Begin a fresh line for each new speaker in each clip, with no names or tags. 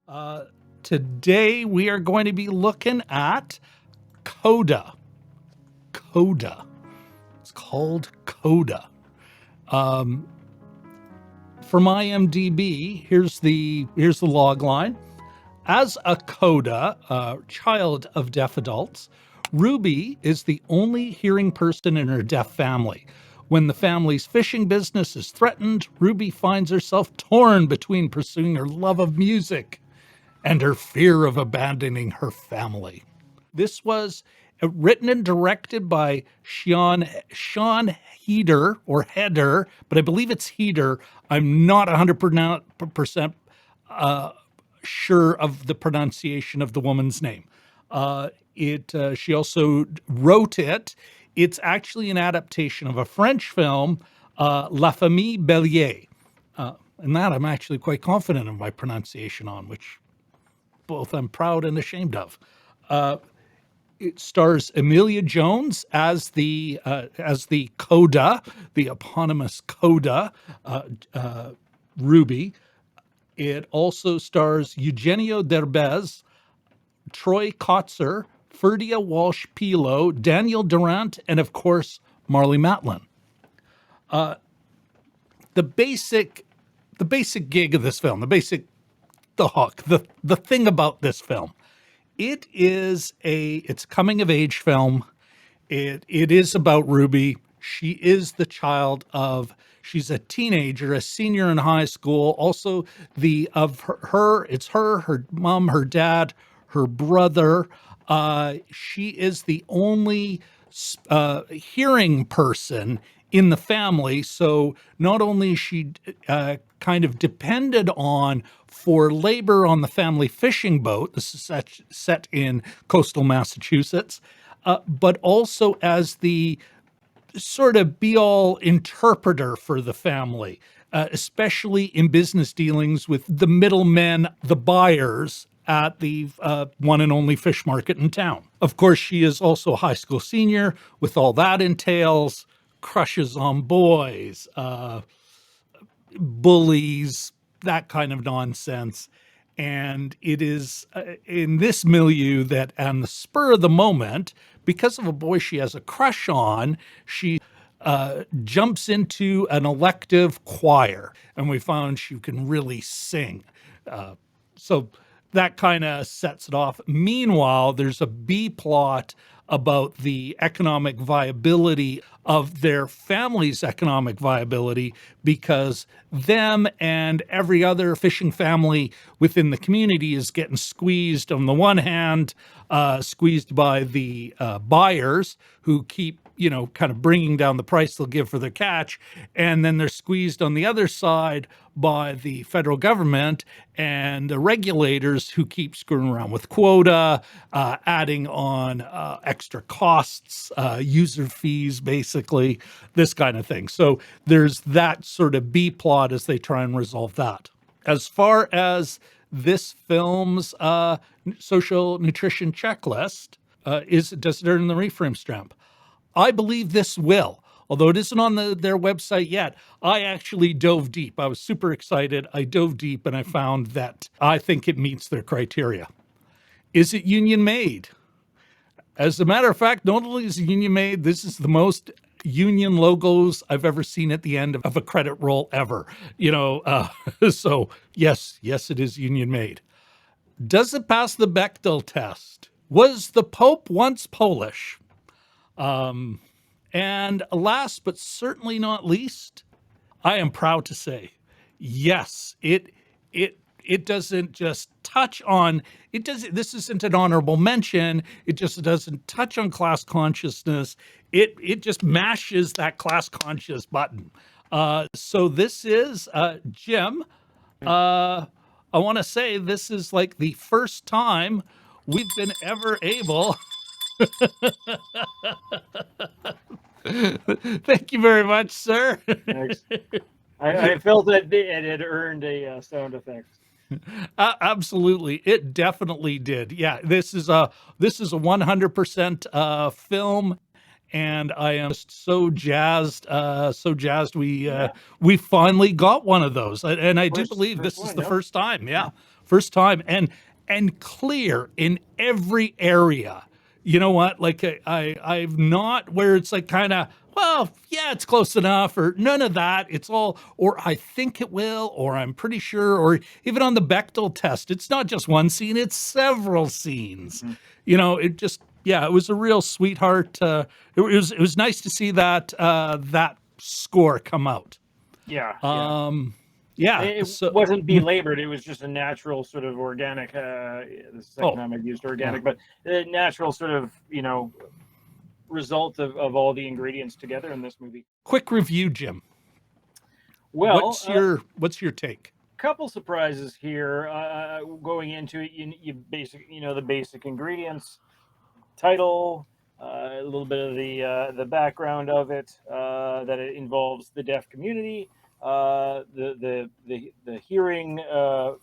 Uh, Today we are going to be looking at CODA. CODA. It's called CODA. From IMDb, here's the log line. As a CODA, child of deaf adults, Ruby is the only hearing person in her deaf family. When the family's fishing business is threatened, Ruby finds herself torn between pursuing her love of music and her fear of abandoning her family. This was written and directed by Sian Heder, or Heder, but I believe it's Heder. I'm not 100% sure of the pronunciation of the woman's name. She also wrote it. It's actually an adaptation of a French film, La Famille Bélier. And that I'm actually quite confident in my pronunciation on, which both I'm proud and ashamed of. It stars Emilia Jones as the CODA, the eponymous CODA, Ruby. It also stars Eugenio Derbez, Troy Kotsur, Ferdia Walsh-Peelo, Daniel Durant, and of course Marlee Matlin. The basic gig of this film, the hook, the thing about this film, it's a coming of age film. It is about Ruby. She is the child of, she's a teenager, a senior in high school. Also it's her mom, her dad, her brother. She is the only hearing person in the family. So not only is she kind of depended on for labor on the family fishing boat, this is set in coastal Massachusetts, but also as the sort of be-all interpreter for the family, especially in business dealings with the middlemen, the buyers at the one and only fish market in town. Of course, she is also a high school senior, with all that entails, crushes on boys, bullies, that kind of nonsense. And it is in this milieu that, on the spur of the moment, because of a boy she has a crush on, she jumps into an elective choir. And we found she can really sing. So that kind of sets it off. Meanwhile, there's a B plot about the economic viability of their family's economic viability, because them and every other fishing family within the community is getting squeezed. On the one hand, squeezed by the buyers who keep, kind of bringing down the price they'll give for their catch. And then they're squeezed on the other side by the federal government and the regulators who keep screwing around with quota, adding on extra costs, user fees, basically, this kind of thing. So there's that sort of B plot as they try and resolve that. As far as this film's social nutrition checklist, does it earn the reframe stamp? I believe this will. Although it isn't on their website yet, I actually dove deep. I was super excited. I dove deep and I found that I think it meets their criteria. Is it union made? As a matter of fact, not only is it union made, this is the most union logos I've ever seen at the end of a credit roll ever. So yes, it is union made. Does it pass the Bechdel test? Was the Pope once Polish? And last but certainly not least, I am proud to say, yes, it doesn't just touch on, this isn't an honorable mention. It just doesn't touch on class consciousness. It just mashes that class conscious button. So this is, Jim, I want to say this is like the first time we've been ever able. Thank you very much, sir.
Thanks. I felt that it had earned a sound effect.
Absolutely, it definitely did. Yeah, this is a 100% film, and I am just so jazzed. We finally got one of those, and I do believe this is the first time. Yeah, first time, and clear in every area. You know what? Like I've not where it's like kind of, well, yeah, it's close enough, or none of that. It's all, or I think it will, or I'm pretty sure, or even on the Bechtel test, it's not just one scene, it's several scenes. You know, it just, yeah, it was a real sweetheart. It was nice to see that that score come out.
Yeah.
Yeah.
It
So,
wasn't belabored. It was just a natural sort of organic. The second time I've used organic, but a natural sort of, result of all the ingredients together in this movie.
quick review, Jim.
Well,
what's your take?
Couple surprises here. Going into it, you the basic ingredients, title, a little bit of the background of it, that it involves the deaf community, the hearing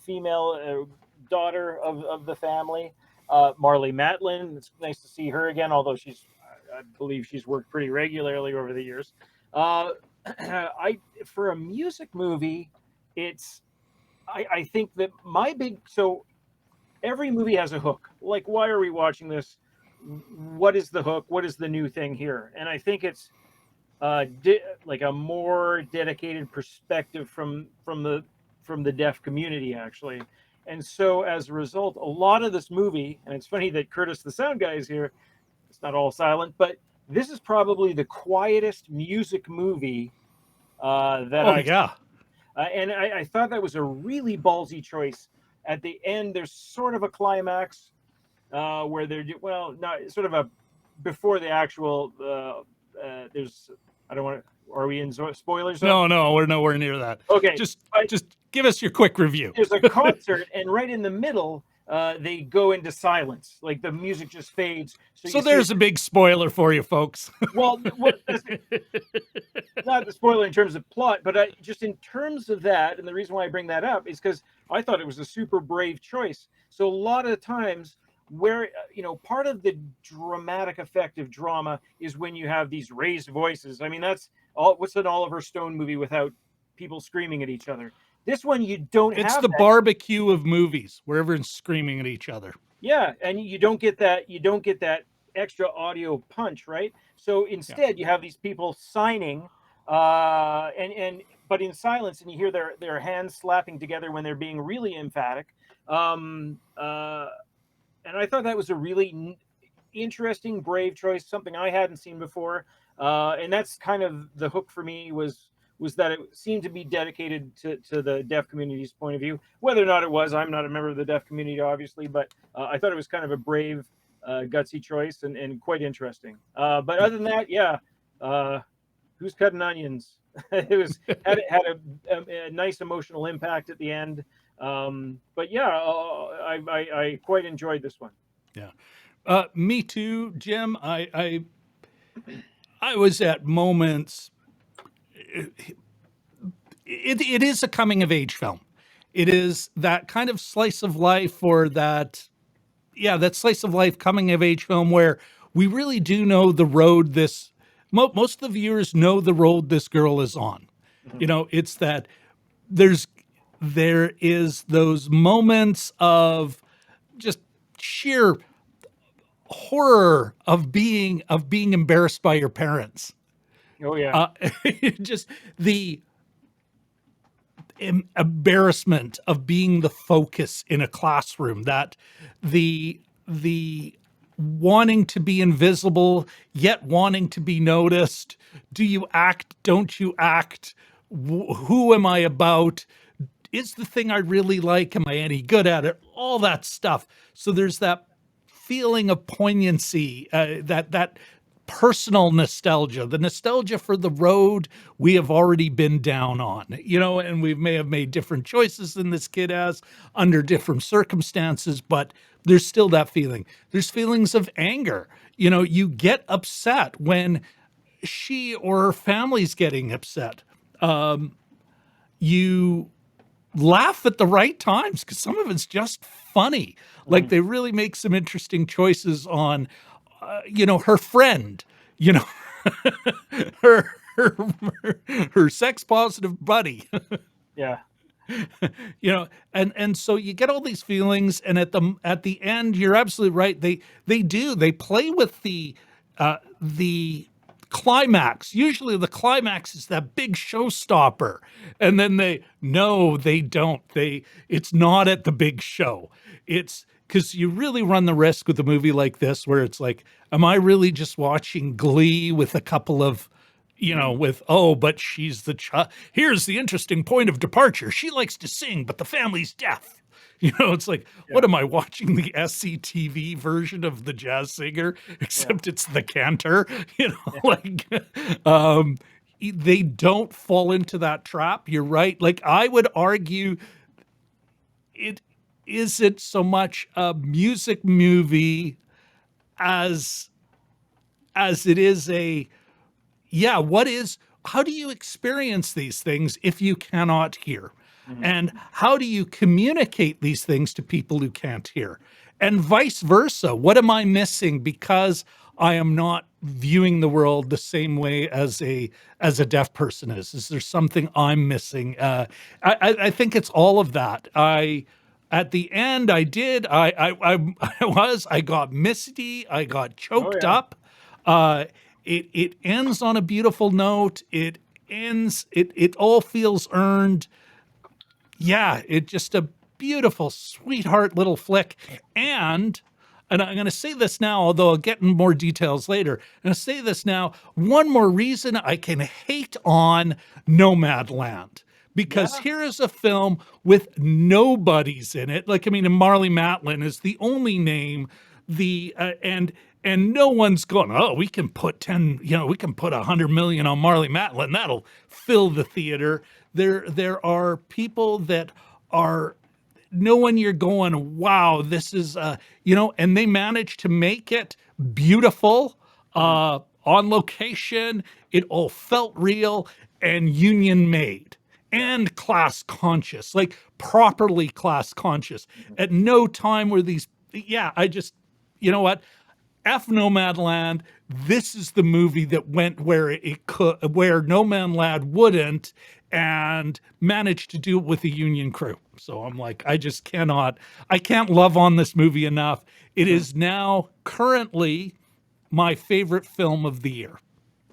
female daughter of the family, Marlee Matlin. It's nice to see her again, although I believe she's worked pretty regularly over the years. For a music movie, I think that every movie has a hook. Like, why are we watching this? What is the hook? What is the new thing here? And I think it's like a more dedicated perspective from the deaf community, actually. And so as a result, a lot of this movie, and it's funny that Curtis, the sound guy, is here. It's not all silent, but this is probably the quietest music movie and I thought that was a really ballsy choice. At the end, there's sort of a climax where not sort of a before the actual. There's I don't want to. Are we in spoilers?
No, we're nowhere near that.
Okay,
just give us your quick review.
There's a concert, and right in the middle, they go into silence. Like the music just fades.
So there's a big spoiler for you, folks.
Well, not the spoiler in terms of plot, but just in terms of that, and the reason why I bring that up is because I thought it was a super brave choice. So a lot of times where, part of the dramatic effect of drama is when you have these raised voices. I mean, that's all. What's an Oliver Stone movie without people screaming at each other? This one, you don't have.
It's the barbecue of movies where everyone's screaming at each other.
Yeah, and you don't get that. You don't get that extra audio punch, right? So instead, you have these people signing, but in silence, and you hear their hands slapping together when they're being really emphatic. And I thought that was a really interesting, brave choice, something I hadn't seen before. And that's kind of the hook for me was that it seemed to be dedicated to the deaf community's point of view. Whether or not it was, I'm not a member of the deaf community, obviously, but I thought it was kind of a brave, gutsy choice and quite interesting. But other than that, who's cutting onions? It had a nice emotional impact at the end. But yeah, I quite enjoyed this one.
Yeah, me too, Jim. I was at moments. It is a coming of age film. It is that kind of slice of life, or that slice of life coming of age film where we really do know the road most of the viewers know the road this girl is on. Mm-hmm. It's that there is those moments of just sheer horror of being embarrassed by your parents.
Oh yeah.
Just the embarrassment of being the focus in a classroom, that the wanting to be invisible yet wanting to be noticed. Do you act? Don't you act? Who am I about? Is the thing I really like, am I any good at it? All that stuff. So there's that feeling of poignancy, that personal nostalgia, the nostalgia for the road we have already been down on, and we may have made different choices than this kid has under different circumstances, but there's still that feeling. There's feelings of anger. You get upset when she or her family's getting upset. You laugh at the right times because some of it's just funny. Like they really make some interesting choices on her friend, her sex positive buddy.
Yeah.
You know, and so you get all these feelings, and at the end, you're absolutely right. They play with the climax. Usually the climax is that big showstopper, and then they don't. It's not at the big show. It's because you really run the risk with a movie like this where it's like, am I really just watching Glee with a couple of, with, oh, but she's the child. Here's the interesting point of departure. She likes to sing, but the family's deaf. It's like,
Yeah.
what am I watching, the SCTV version of the jazz singer, except it's the cantor,
Yeah.
like, um, they don't fall into that trap. You're right. Like, I would argue it isn't so much a music movie as it is how do you experience these things if you cannot hear?
Mhm.
And how do you communicate these things to people who can't hear? And vice versa. What am I missing because I am not viewing the world the same way as a deaf person is? Is there something I'm missing? I think it's all of that. At the end, I got misty, I got
Oh
choked
yeah.
up. It ends on a beautiful note. It all feels earned. Yeah, it just a beautiful sweetheart little flick. And I'm going to say this now, although I'll get in more details later. I'm going to say this now. One more reason I can hate on Nomadland, because
Yeah.
here is a film with nobodies in it. Like, I mean, and Marlee Matlin is the only name. And no one's going, oh, we can put 10, we can put 100 million on Marlee Matlin. That'll fill the theater. There are people that are no one you're going, wow, this is and they managed to make it beautiful,
Mhm.
on location. It all felt real and union made
Yeah.
and class conscious, like properly class conscious.
Mhm.
At no time were these, I just, you know what? F Nomadland. This is the movie that went where it could, where Nomadland wouldn't, and managed to do it with a union crew. So I'm like, I can't love on this movie enough. It
Mhm.
is now currently my favorite film of the year.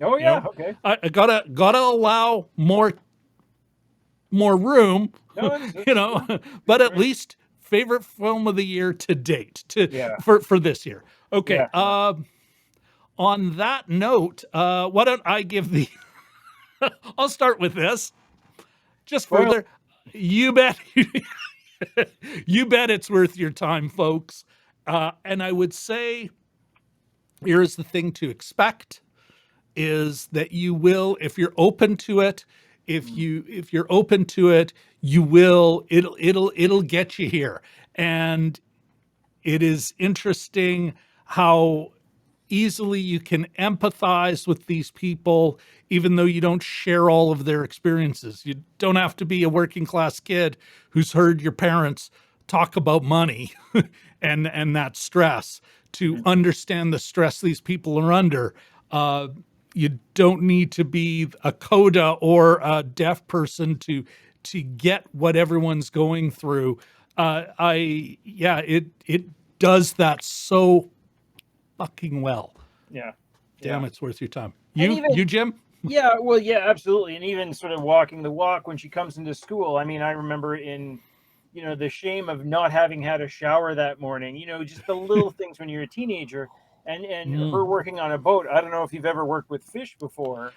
Oh
You
yeah.
know,
Okay.
I gotta allow more room,
No, it's good. It's
but at
great.
least favorite film of the year to date
Yeah.
for this year. Okay.
Yeah. Yeah.
On that note, why don't I give the? I'll start with this. Just
Well.
further, you bet, you bet it's worth your time, folks. And I would say, here's the thing to expect: is that you will, if you're open to it,
Mhm.
if you're open to it, you will. It'll get you here, and it is interesting how easily you can empathize with these people, even though you don't share all of their experiences. You don't have to be a working class kid who's heard your parents talk about money and that stress to
Mhm.
understand the stress these people are under. You don't need to be a CODA or a deaf person to get what everyone's going through. It does that so fucking well.
Yeah. Yeah.
Damn, it's worth your time.
And
You,
even
you, Jim?
yeah, well, yeah, absolutely. And even sort of walking the walk when she comes into school. I mean, I remember the shame of not having had a shower that morning, just the little things when you're a teenager and her
Mm.
working on a boat. I don't know if you've ever worked with fish before.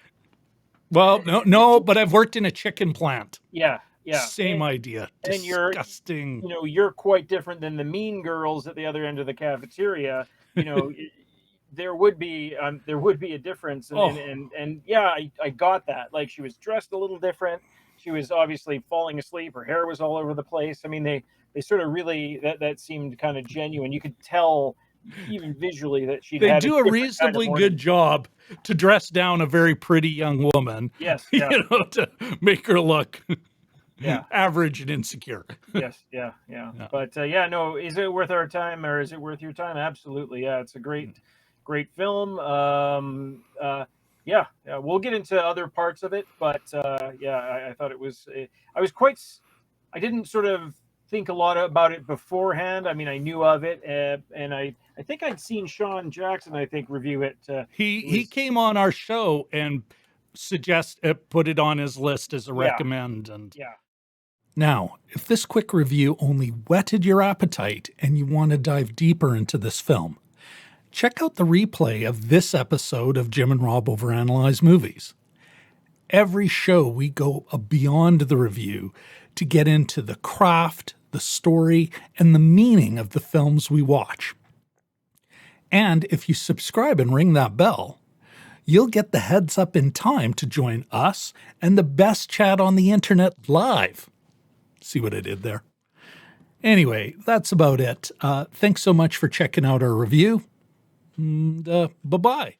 Well, no, but I've worked in a chicken plant.
Yeah, yeah.
Same idea.
And you're
Disgusting.
you're quite different than the mean girls at the other end of the cafeteria. You know, there would be a difference, and and
Oh,
and, and yeah, I got that. Like she was dressed a little different. She was obviously falling asleep. Her hair was all over the place. I mean, they sort of really that seemed kind of genuine. You could tell even visually that she'd
they
had a
do a
different kind of
reasonably good
morning.
job to dress down a very pretty young woman,
Yes, yeah,
to make her look
yeah.
average and insecure.
Yes, yeah, yeah.
Yeah.
But yeah, no, is it worth our time or is it worth your time? Absolutely. Yeah, it's a great film. Yeah, yeah, we'll get into other parts of it, but yeah, I thought it was I was quite I didn't sort of think a lot about it beforehand. I mean, I knew of it, and I think I'd seen Sean Jackson, I think, review it.
He came on our show and put it on his list as a recommend. And
yeah.
now, if this quick review only whetted your appetite and you want to dive deeper into this film, check out the replay of this episode of Jim and Rob Overanalyze Movies. Every show we go beyond the review to get into the craft, the story, and the meaning of the films we watch. And if you subscribe and ring that bell, you'll get the heads up in time to join us and the best chat on the internet live. See what I did there? Anyway, that's about it. Thanks so much for checking out our review. And, bye-bye.